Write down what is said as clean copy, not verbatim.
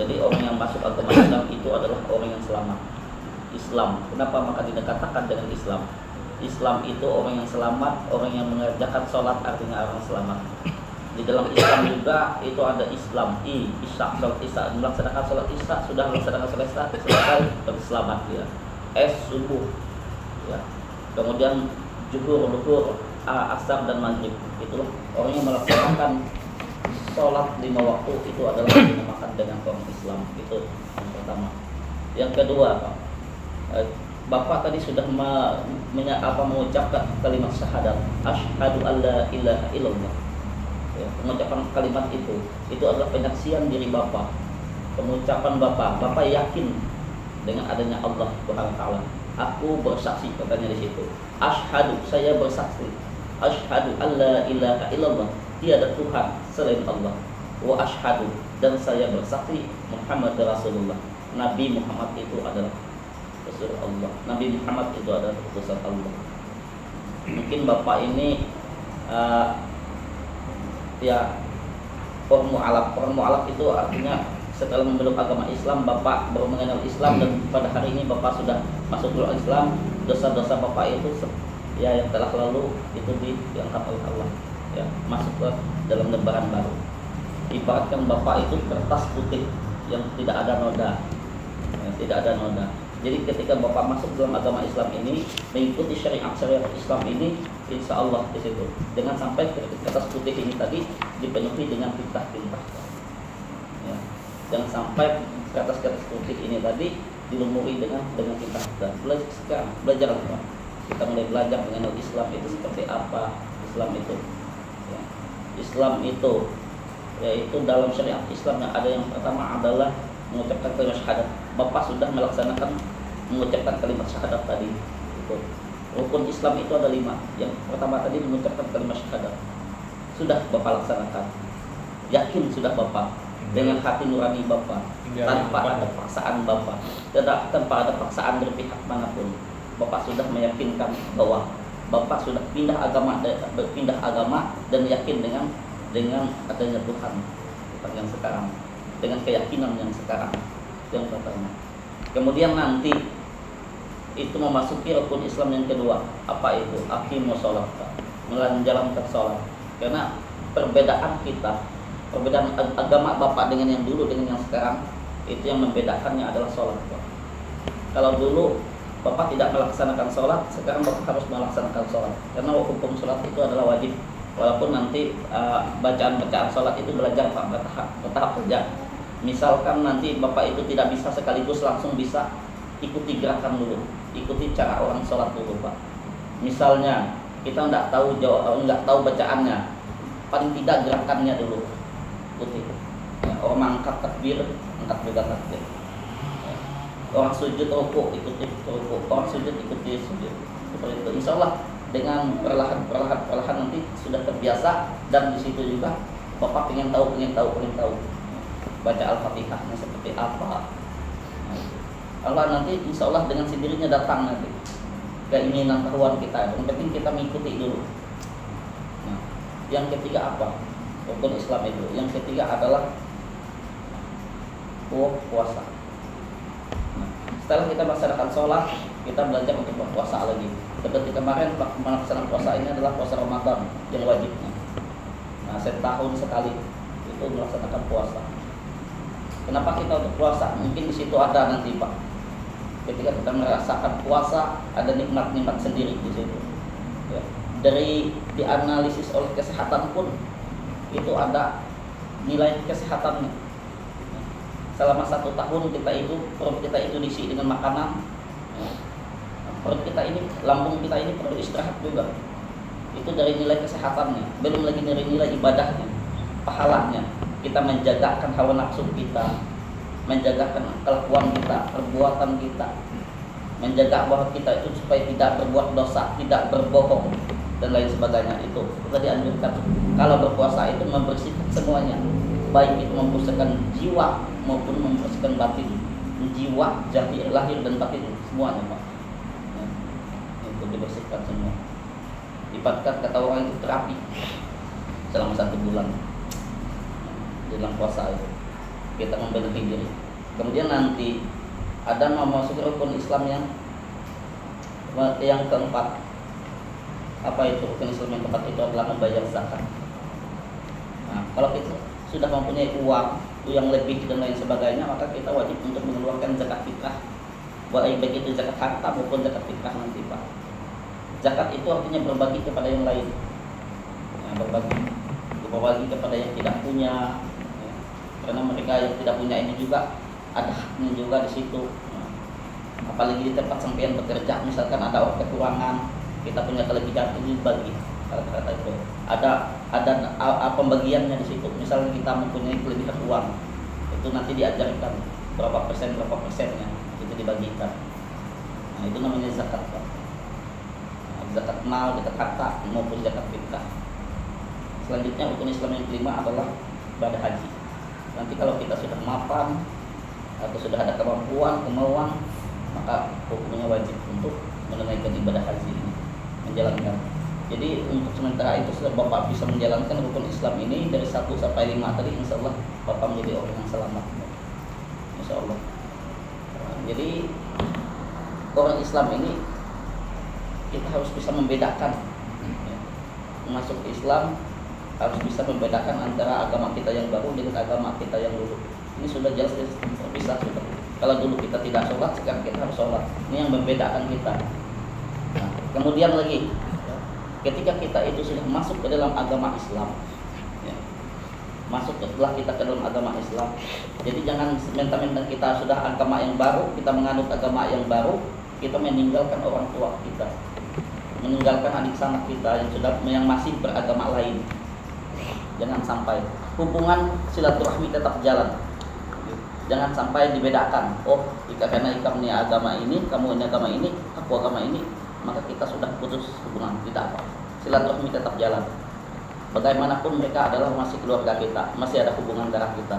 Jadi orang yang masuk agama Islam itu adalah orang yang selamat. Islam, kenapa maka dikatakan dengan Islam? Islam itu orang yang selamat, orang yang mengerjakan sholat artinya orang selamat. Di dalam Islam juga itu ada Islam, Isya, sholat Isya, melaksanakan sholat Isya, sudah melaksanakan sholat Isya, selesai selamat ya. Subuh ya. Kemudian zuhur, luhur, asar dan maghrib, itulah orang yang melaksanakan sholat 5 waktu itu adalah dinamakan dengan orang Islam. Itu yang pertama. Yang kedua, Pak, Bapak tadi sudah mengucapkan kalimat syahadat, asyhadu alla ilaha illallah. Ya, pengucapan kalimat itu adalah penyaksian diri Bapak. Pengucapan Bapak yakin dengan adanya Allah Subhanahu wa taala. Aku bersaksi, katanya di situ. Asyhadu, saya bersaksi. Asyhadu alla ilaha illallah, tiada Tuhan selain Allah. Wa asyhadu, dan saya bersaksi Muhammad Rasulullah. Nabi Muhammad itu adalah Rasul Allah. Nabi Muhammad itu adalah utusan Allah. Mungkin Bapak ini ya orang mu'alaf itu artinya setelah memeluk agama Islam, Bapak baru mengenal Islam, dan pada hari ini Bapak sudah masuk ke Islam. Dosa-dosa Bapak itu ya yang telah lalu itu diangkat oleh Allah ya, masuk ke dalam lembaran baru. Ibaratkan Bapak itu kertas putih yang tidak ada noda ya, tidak ada noda. Jadi ketika Bapak masuk dalam agama Islam ini, mengikuti syariat Islam ini, insya Allah di situ. Jangan sampai kertas putih ini tadi dipenuhi dengan tintah-tintah. Ya. Jangan sampai kertas-kertas putih ini tadi dilumuri dengan tintah-tintah. Belajar apa? Kita mulai belajar mengenal Islam itu seperti apa. Islam itu, ya. Islam itu, yaitu dalam syariat Islam yang ada yang pertama adalah mengucapkan kalimat syahadat. Bapak sudah mengucapkan kalimat syahadat tadi. Itu. Rukun Islam itu ada 5. Yang pertama tadi mengucapkan kalimat syahadat. Sudah Bapak laksanakan. Yakin sudah Bapak dengan hati nurani Bapak, tanpa ada paksaan Bapak, tanpa ada paksaan dari pihak manapun. Bapak sudah meyakinkan bahwa Bapak sudah pindah agama dan yakin dengan adanya Tuhan yang sekarang, dengan keyakinan yang sekarang. Yang pertama. Kemudian nanti itu memasuki rukun Islam yang kedua. Apa itu? Aqimus shalah, menjalankan sholat. Karena perbedaan agama Bapak dengan yang dulu dengan yang sekarang, itu yang membedakannya adalah sholat. Kalau dulu Bapak tidak melaksanakan sholat, sekarang Bapak harus melaksanakan sholat. Karena hukum sholat itu adalah wajib. Walaupun nanti bacaan sholat itu belajar bertahap saja. Misalkan nanti Bapak itu tidak bisa sekaligus langsung bisa ikuti gerakan dulu, ikuti cara orang sholat dulu, Pak. Misalnya kita nggak tahu bacaannya, paling tidak gerakannya dulu ikuti. Ya, orang angkat takbir, angkat juga takbir. Ya. Orang sujud rukuk, ikuti rukuk. Orang sujud ikuti sujud. Seperti itu. Insya Allah dengan perlahan nanti sudah terbiasa, dan di situ juga Bapak pengen tahu. Baca Al-Fatihahnya seperti apa. Allah nanti insya Allah dengan sendirinya datang nanti keinginan tahuan kita. Yang penting kita mengikuti dulu. Nah, yang ketiga apa? Rukun Islam itu. Yang ketiga adalah puasa. Nah, setelah kita melaksanakan sholat, kita belajar untuk berpuasa lagi. Seperti kemarin melaksanakan puasa ini adalah puasa Ramadan yang wajibnya. Nah, setahun sekali itu melaksanakan puasa. Kenapa kita untuk puasa? Mungkin di situ ada nanti, Pak. Ketika kita merasakan puasa, ada nikmat-nikmat sendiri di situ. Ya. Dari dianalisis oleh kesehatan pun itu ada nilai kesehatannya. Selama 1 tahun perut kita itu diisi dengan makanan. Ya. Perut kita ini, lambung kita ini perlu istirahat juga. Itu dari nilai kesehatannya. Belum lagi dari nilai ibadahnya, pahalanya. Kita menjagakan hawa nafsu kita, menjagakan kelakuan kita, perbuatan kita, menjaga bahwa kita itu supaya tidak berbuat dosa, tidak berbohong dan lain sebagainya. Itu kita dianjurkan. Kalau berpuasa itu membersihkan semuanya, baik itu membersihkan jiwa maupun membersihkan batin, jiwa, lahir dan batin semuanya, Pak. Ya, itu dibersihkan semua. Ibaratkan kata orang itu terapi selama 1 bulan dalam puasa itu. kita membenahi diri. Kemudian nanti ada memasuki rukun Islam yang keempat. Apa itu rukun Islam yang keempat? Itu adalah membayar zakat. Nah, kalau kita sudah mempunyai uang yang lebih dan lain sebagainya, maka kita wajib untuk mengeluarkan zakat fitrah, baik itu zakat harta maupun zakat fitrah nanti Pak. Zakat itu artinya berbagi kepada yang lain, ya, berbagi kepada yang tidak punya, ya. Karena mereka yang tidak punya ini juga ada haknya juga di situ. Ya. Apalagi di tempat sampean bekerja, misalkan ada orang kekurangan, kita punya kelebihan, ini bagi. Kata-kata itu ada pembagiannya di situ. Misalnya kita mempunyai kelebihan uang, itu nanti diajarkan berapa persennya itu dibagikan. Nah, itu namanya zakat Pak. Nah, zakat mal, zakat harta maupun zakat fitrah. Selanjutnya rukun Islam yang kelima adalah ibadah haji. Nanti kalau kita sudah mapan atau sudah ada kemauan, maka hukumnya wajib untuk menunaikan ibadah haji ini, menjalankan. Jadi untuk sementara itu Bapak bisa menjalankan rukun Islam ini dari 1 sampai 5 tadi, insya Allah Bapak menjadi orang yang selamat, insya Allah. Jadi orang Islam ini kita harus bisa membedakan, ya. Masuk Islam harus bisa membedakan antara agama kita yang baru dengan agama kita yang dulu. Ini sudah jelas terpisah sudah. Kalau dulu kita tidak sholat, sekarang kita harus sholat. Ini yang membedakan kita. Nah, kemudian lagi, ketika kita itu sudah masuk ke dalam agama Islam, ya, masuk setelah kita ke dalam agama Islam, jadi jangan mentang-mentang kita sudah agama yang baru, kita menganut agama yang baru, kita meninggalkan orang tua kita, meninggalkan adik sanak kita yang masih beragama lain. Jangan sampai hubungan silaturahmi tetap jalan. Jangan sampai dibedakan. Oh, jika karena kamu ini agama ini, kamu ini agama ini, aku agama ini, maka kita sudah putus hubungan. Tidak apa, silaturahmi tetap jalan. Bagaimanapun mereka adalah masih keluarga kita, masih ada hubungan darah kita.